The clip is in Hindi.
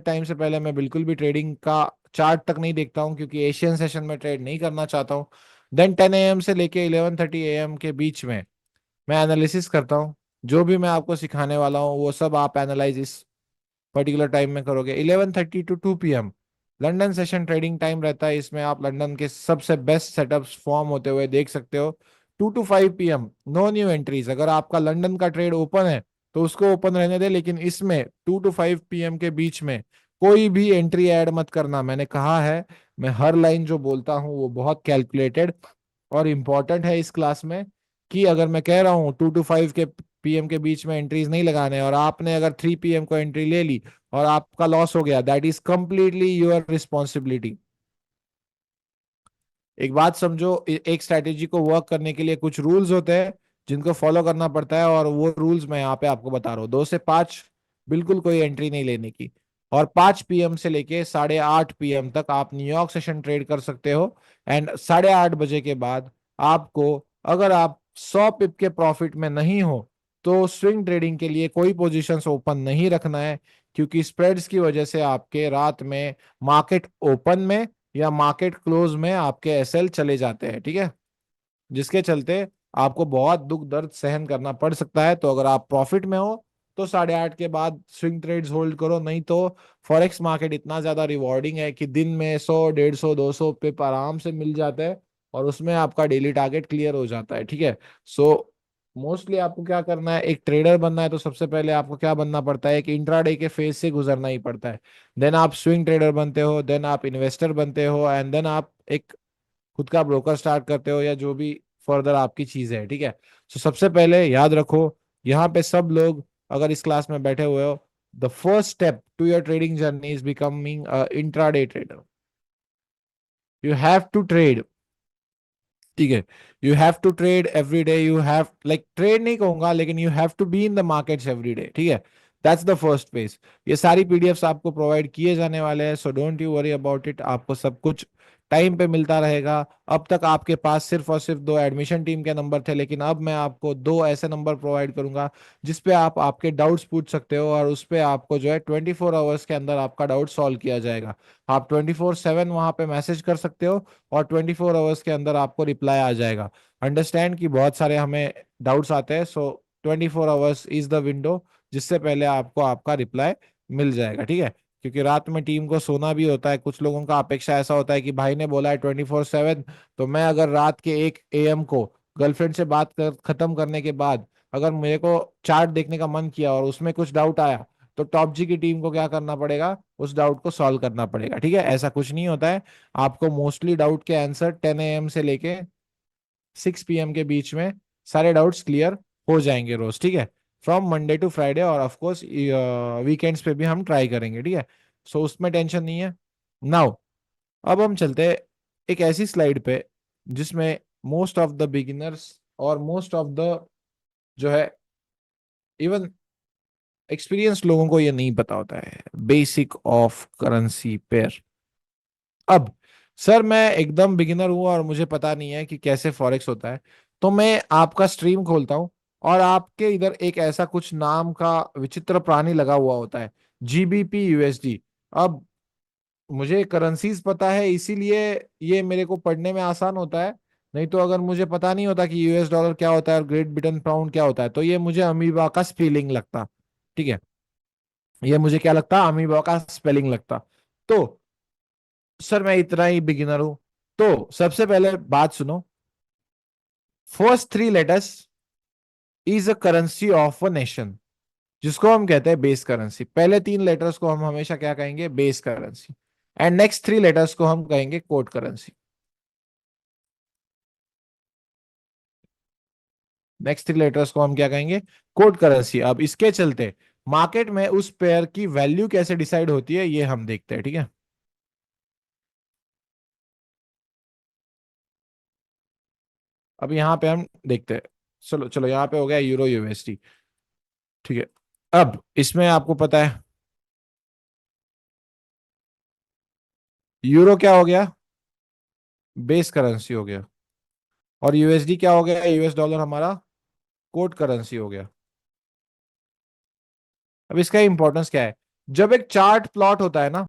टाइम से पहले मैं बिल्कुल भी ट्रेडिंग का चार्ट तक नहीं देखता हूँ, क्योंकि एशियन सेशन में ट्रेड नहीं करना चाहता हूँ। देन 10 AM से लेके 11:30 AM के बीच में मैं एनालिसिस करता हूँ। जो भी मैं आपको सिखाने वाला हूँ वो सब आप एनालाइज इस पर्टिकुलर टाइम में करोगे। 11:30 to 2 PM London session trading time रहता है। इसमें आप लंदन के सबसे बेस्ट सेटअप्स फॉर्म होते हुए देख सकते हो। 2 to 5 PM no new entries. अगर आपका लंदन का ट्रेड ओपन है तो उसको ओपन रहने दे, लेकिन इसमें 2 to 5 PM के बीच में कोई भी एंट्री ऐड मत करना। मैंने कहा है, मैं हर लाइन जो बोलता हूँ वो बहुत कैलकुलेटेड और इम्पॉर्टेंट है इस क्लास में। कि अगर मैं कह रहा हूँ 2 to 5 के PM के बीच में एंट्रीज नहीं लगाने, और आपने अगर 3 PM को एंट्री ले ली और आपका लॉस हो गया, that is completely your responsibility. एक बात समझो, एक स्ट्रैटेजी को वर्क करने के लिए कुछ रूल्स होते हैं जिनको फॉलो करना पड़ता है, और वो रूल्स मैं यहाँ पे आपको बता रहा हूँ। 2 से 5 बिल्कुल कोई एंट्री नहीं लेने की, और 5 PM से लेके 8:30 PM तक आप न्यूयॉर्क सेशन ट्रेड कर सकते हो। एंड 8:30 बजे के बाद आपको, अगर आप 100 पिप के प्रॉफिट में नहीं हो, तो स्विंग ट्रेडिंग के लिए कोई पोजीशंस ओपन नहीं रखना है, क्योंकि स्प्रेड्स की वजह से आपके रात में मार्केट ओपन में या मार्केट क्लोज में आपके एसएल चले जाते हैं, ठीक है। जिसके चलते आपको बहुत दुख दर्द सहन करना पड़ सकता है। तो अगर आप प्रॉफिट में हो तो 8:30 के बाद स्विंग ट्रेड्स होल्ड करो, नहीं तो फॉरेक्स मार्केट इतना ज्यादा रिवॉर्डिंग है कि दिन में 100, 150, 200 पिप आराम से मिल जाता है, और उसमें आपका डेली टारगेट क्लियर हो जाता है, ठीक है। सो मोस्टली आपको क्या करना है, एक ट्रेडर बनना है तो सबसे पहले आपको क्या बनना पड़ता है, कि इंट्राडे के फेज से गुजरना ही पड़ता है। देन आप स्विंग ट्रेडर बनते हो, देन आप इन्वेस्टर बनते हो, एंड देन आप एक खुद का ब्रोकर स्टार्ट करते हो, या जो भी फर्दर आपकी चीज है, ठीक है। तो सबसे पहले याद रखो, यहाँ पे सब लोग अगर इस क्लास में बैठे हुए हो, the first step to your trading journey is becoming intraday trader. You have to trade, ठीक है। You have to trade every day. You have, like, trade नहीं कहूंगा, लेकिन you have to be in the markets every day, ठीक है। That's the first phase. ये सारी पीडीएफ्स आपको प्रोवाइड किए जाने वाले हैं, so don't you worry about it. आपको सब कुछ टाइम पे मिलता रहेगा। अब तक आपके पास सिर्फ और सिर्फ 2 एडमिशन टीम के नंबर थे, लेकिन अब मैं आपको 2 ऐसे नंबर प्रोवाइड करूंगा जिसपे आप आपके डाउट्स पूछ सकते हो, और उस पे आपको जो है 24 आवर्स के अंदर आपका डाउट सॉल्व किया जाएगा। आप 24/7 वहां पे मैसेज कर सकते हो, और 24 आवर्स के अंदर आपको रिप्लाई आ जाएगा। अंडरस्टैंड कि बहुत सारे हमें डाउट्स आते हैं, सो 24 आवर्स इज द विंडो जिससे पहले आपको आपका रिप्लाई मिल जाएगा, ठीक है। क्योंकि रात में टीम को सोना भी होता है। कुछ लोगों का अपेक्षा ऐसा होता है कि भाई ने बोला है 24/7, तो मैं अगर रात के 1 AM को गर्लफ्रेंड से बात कर खत्म करने के बाद अगर मेरे को चार्ट देखने का मन किया और उसमें कुछ डाउट आया, तो टॉप जी की टीम को क्या करना पड़ेगा, उस डाउट को सॉल्व करना पड़ेगा, ठीक है। ऐसा कुछ नहीं होता है। आपको मोस्टली डाउट के आंसर 10 AM से लेके 6 PM के बीच में सारे डाउट्स क्लियर हो जाएंगे रोज, ठीक है। फ्रॉम मंडे टू फ्राइडे, और ऑफ कोर्स वीकेंड्स पे भी हम ट्राई करेंगे, ठीक है। सो उसमें टेंशन नहीं है। नाउ अब हम चलते हैं एक ऐसी स्लाइड पे जिसमें मोस्ट ऑफ द बिगिनर्स और मोस्ट ऑफ द जो है इवन एक्सपीरियंस लोगों को ये नहीं पता होता है, बेसिक ऑफ करेंसी पेयर। अब सर मैं एकदम बिगिनर हूं और मुझे पता नहीं है कि कैसे फॉरेक्स होता है, तो मैं आपका स्ट्रीम खोलता हूं, और आपके इधर एक ऐसा कुछ नाम का विचित्र प्राणी लगा हुआ होता है, जीबीपी यूएसडी। अब मुझे करेंसीज पता है, इसीलिए ये मेरे को पढ़ने में आसान होता है। नहीं तो अगर मुझे पता नहीं होता कि यूएस डॉलर क्या होता है और ग्रेट ब्रिटेन पाउंड क्या होता है, तो ये मुझे अमीबा का स्पेलिंग लगता, ठीक है। ये मुझे क्या लगता, अमीबा का स्पेलिंग लगता। तो सर मैं इतना ही बिगिनर हूं, तो सबसे पहले बात सुनो। First 3 letters is a currency of a nation, जिसको हम कहते हैं बेस करेंसी। पहले 3 लेटर्स को हम हमेशा क्या कहेंगे, base currency. And next 3 letters को हम कहेंगे कोड करेंसी। नेक्स्ट 3 लेटर्स को हम क्या कहेंगे, कोड करेंसी। अब इसके चलते मार्केट में उस पेयर की वैल्यू कैसे डिसाइड होती है ये हम देखते हैं, ठीक है। अब यहाँ पे हम देखते हैं। चलो चलो, यहाँ पे हो गया यूरो यूएसडी, ठीक है। अब इसमें आपको पता है यूरो क्या हो गया, बेस करेंसी हो गया, और यूएसडी क्या हो गया, यूएस डॉलर हमारा कोड करेंसी हो गया। अब इसका इंपॉर्टेंस क्या है, जब एक चार्ट प्लॉट होता है ना,